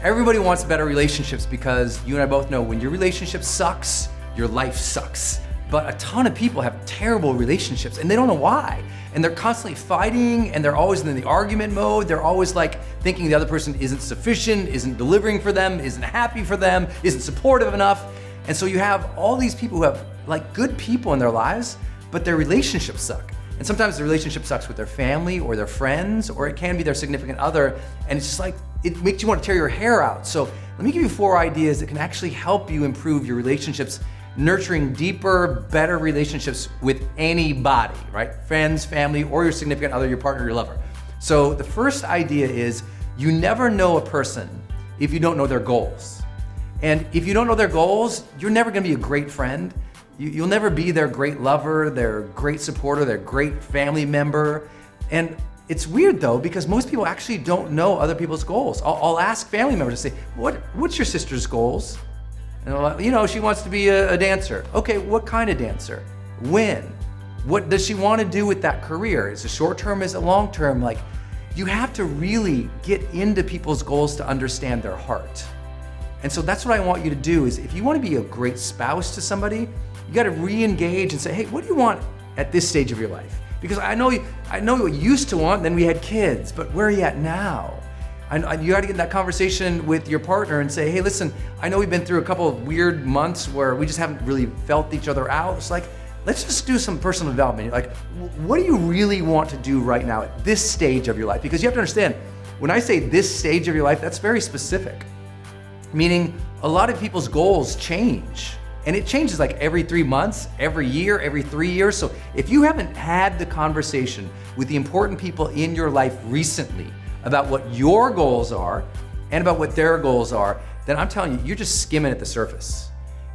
Everybody wants better relationships because you and I both know when your relationship sucks, your life sucks. But a ton of people have terrible relationships and they don't know why. And they're constantly fighting and they're always in the argument mode. They're always like thinking the other person isn't sufficient, isn't delivering for them, isn't happy for them, isn't supportive enough. And so you have all these people who have like good people in their lives, but their relationships suck. And sometimes the relationship sucks with their family or their friends, or it can be their significant other. And it's just like, it makes you want to tear your hair out. So let me give you 4 ideas that can actually help you improve your relationships, nurturing deeper, better relationships with anybody, right? Friends, family, or your significant other, your partner, your lover. So the first idea is you never know a person if you don't know their goals. And if you don't know their goals, you're never gonna be a great friend. You'll never be their great lover, their great supporter, their great family member. And it's weird though, because most people actually don't know other people's goals. I'll ask family members to say, what's your sister's goals? And you know, she wants to be a dancer. Okay, what kind of dancer? When? What does she want to do with that career? Is it short term, is it long term? Like, you have to really get into people's goals to understand their heart. And so that's what I want you to do is if you want to be a great spouse to somebody, you got to re-engage and say, hey, what do you want at this stage of your life? Because I know what you used to want, then we had kids, but where are you at now? And you got to get in that conversation with your partner and say, hey, listen, I know we've been through a couple of weird months where we just haven't really felt each other out. It's like, let's just do some personal development. Like, what do you really want to do right now at this stage of your life? Because you have to understand, when I say this stage of your life, that's very specific. Meaning a lot of people's goals change. And it changes like every 3 months, every year, every 3 years. So if you haven't had the conversation with the important people in your life recently about what your goals are and about what their goals are, then I'm telling you, you're just skimming at the surface.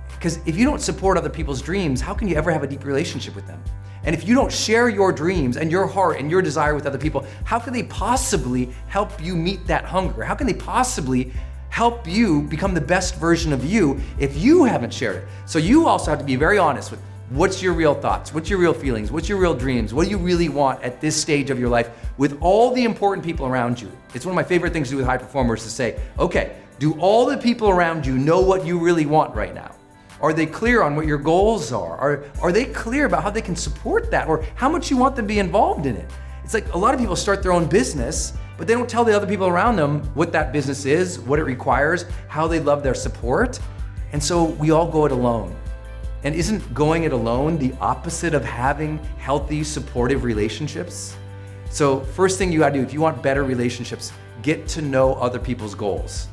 Because if you don't support other people's dreams, how can you ever have a deep relationship with them? And if you don't share your dreams and your heart and your desire with other people, how can they possibly help you meet that hunger? How can they possibly help you become the best version of you if you haven't shared it? So you also have to be very honest with what's your real thoughts, what's your real feelings, what's your real dreams, what do you really want at this stage of your life with all the important people around you. It's one of my favorite things to do with high performers to say, okay, do all the people around you know what you really want right now? Are they clear on what your goals are? Are they clear about how they can support that or how much you want them to be involved in it? It's like a lot of people start their own business, but they don't tell the other people around them what that business is, what it requires, how they love their support. And so we all go it alone. And isn't going it alone the opposite of having healthy, supportive relationships? So first thing you gotta do, if you want better relationships, get to know other people's goals.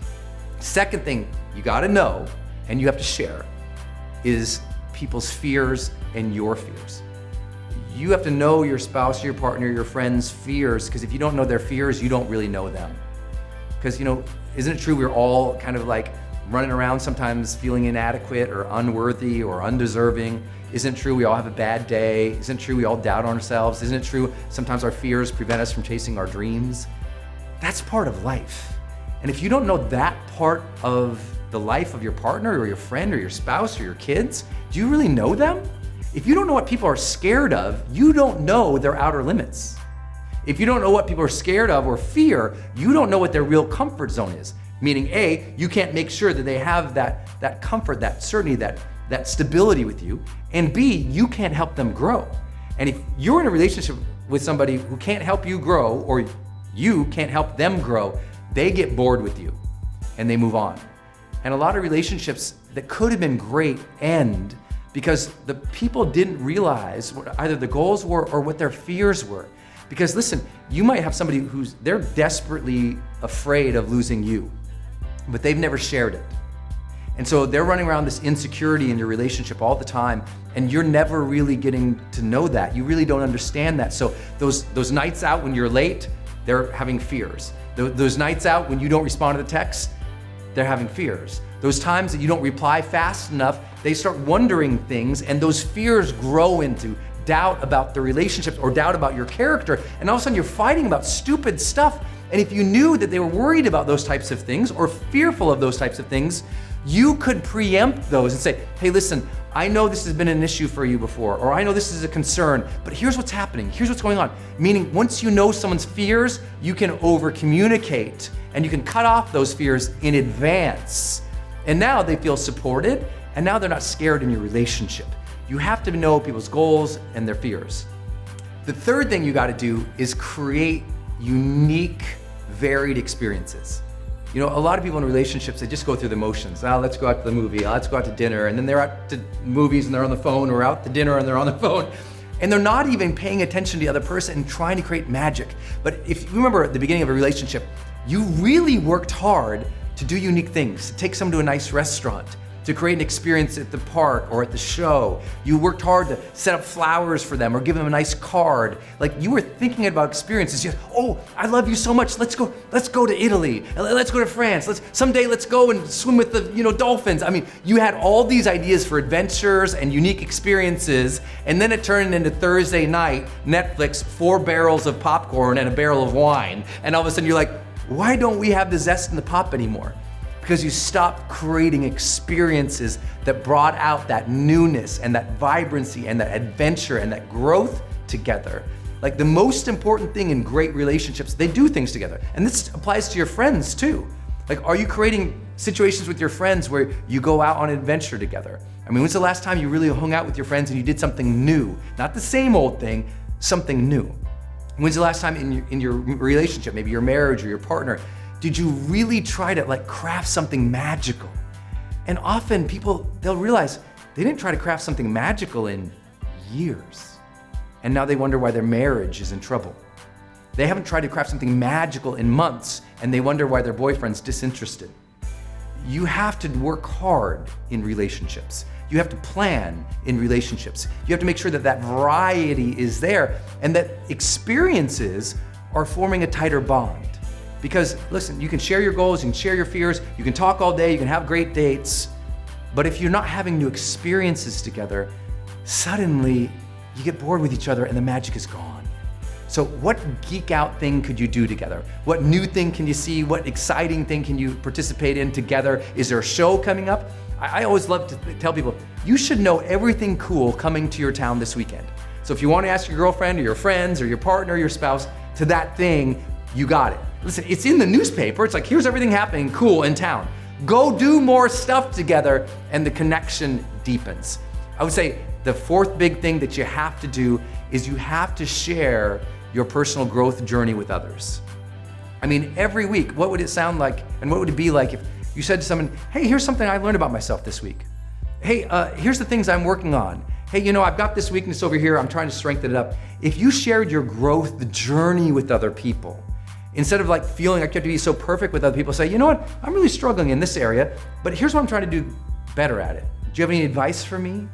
Second thing you gotta know, and you have to share, is people's fears and your fears. You have to know your spouse, your partner, your friend's fears, because if you don't know their fears, you don't really know them. Because, you know, isn't it true we're all kind of like running around sometimes feeling inadequate or unworthy or undeserving? Isn't it true we all have a bad day? Isn't it true we all doubt ourselves? Isn't it true sometimes our fears prevent us from chasing our dreams? That's part of life. And if you don't know that part of the life of your partner or your friend or your spouse or your kids, do you really know them? If you don't know what people are scared of, you don't know their outer limits. If you don't know what people are scared of or fear, you don't know what their real comfort zone is. Meaning A, you can't make sure that they have that comfort, that certainty, that stability with you. And B, you can't help them grow. And if you're in a relationship with somebody who can't help you grow or you can't help them grow, they get bored with you and they move on. And a lot of relationships that could have been great end because the people didn't realize what either the goals were or what their fears were. Because listen, you might have somebody they're desperately afraid of losing you, but they've never shared it. And so they're running around this insecurity in your relationship all the time, and you're never really getting to know that. You really don't understand that. So those nights out when you're late, they're having fears. Those nights out when you don't respond to the text, they're having fears. Those times that you don't reply fast enough, they start wondering things, and those fears grow into doubt about the relationships or doubt about your character, and all of a sudden you're fighting about stupid stuff. And if you knew that they were worried about those types of things or fearful of those types of things, you could preempt those and say, hey, listen, I know this has been an issue for you before, or I know this is a concern, but here's what's happening, here's what's going on. Meaning, once you know someone's fears, you can over-communicate and you can cut off those fears in advance. And now they feel supported, and now they're not scared in your relationship. You have to know people's goals and their fears. The third thing you gotta do is create unique, varied experiences. You know, a lot of people in relationships, they just go through the motions. Let's go out to the movie, let's go out to dinner, and then they're out to movies and they're on the phone, or out to dinner and they're on the phone. And they're not even paying attention to the other person and trying to create magic. But if you remember at the beginning of a relationship, you really worked hard to do unique things, to take someone to a nice restaurant, to create an experience at the park or at the show. You worked hard to set up flowers for them or give them a nice card. Like, you were thinking about experiences. Oh, I love you so much. Let's go to Italy. Let's go to France. Someday let's go and swim with the dolphins. I mean, you had all these ideas for adventures and unique experiences, and then it turned into Thursday night, Netflix, 4 barrels of popcorn and a barrel of wine. And all of a sudden you're like, why don't we have the zest and the pop anymore? Because you stopped creating experiences that brought out that newness and that vibrancy and that adventure and that growth together. Like, the most important thing in great relationships, they do things together. And this applies to your friends too. Like, are you creating situations with your friends where you go out on an adventure together? I mean, when's the last time you really hung out with your friends and you did something new? Not the same old thing, something new. When's the last time in your relationship, maybe your marriage or your partner, did you really try to craft something magical? And often people, they'll realize they didn't try to craft something magical in years. And now they wonder why their marriage is in trouble. They haven't tried to craft something magical in months, and they wonder why their boyfriend's disinterested. You have to work hard in relationships. You have to plan in relationships. You have to make sure that variety is there and that experiences are forming a tighter bond. Because listen, you can share your goals, you can share your fears, you can talk all day, you can have great dates, but if you're not having new experiences together, suddenly you get bored with each other and the magic is gone. So what geek out thing could you do together? What new thing can you see? What exciting thing can you participate in together? Is there a show coming up? I always love to tell people, you should know everything cool coming to your town this weekend. So if you want to ask your girlfriend or your friends or your partner or your spouse to that thing, you got it. Listen, it's in the newspaper. It's like, here's everything happening cool in town. Go do more stuff together and the connection deepens. I would say the fourth big thing that you have to do is you have to share your personal growth journey with others. I mean, every week, what would it sound like and what would it be like if you said to someone, hey, here's something I learned about myself this week. Hey, here's the things I'm working on. Hey, I've got this weakness over here. I'm trying to strengthen it up. If you shared your growth journey with other people, instead of feeling like you have to be so perfect with other people, say, you know what, I'm really struggling in this area, but here's what I'm trying to do better at it. Do you have any advice for me?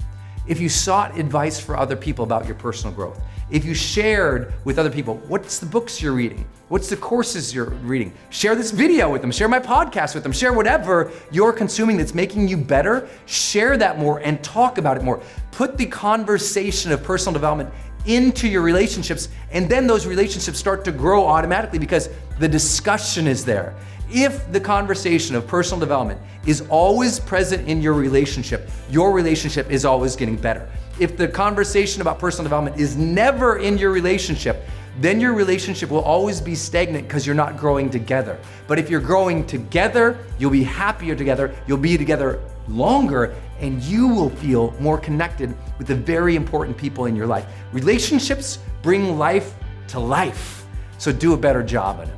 If you sought advice for other people about your personal growth, if you shared with other people, what's the books you're reading? What's the courses you're reading? Share this video with them, share my podcast with them, share whatever you're consuming that's making you better, share that more and talk about it more. Put the conversation of personal development into your relationships, and then those relationships start to grow automatically because the discussion is there. If the conversation of personal development is always present in your relationship is always getting better. If the conversation about personal development is never in your relationship, then your relationship will always be stagnant because you're not growing together. But if you're growing together, you'll be happier together, you'll be together longer, and you will feel more connected with the very important people in your life. Relationships bring life to life, so do a better job at it.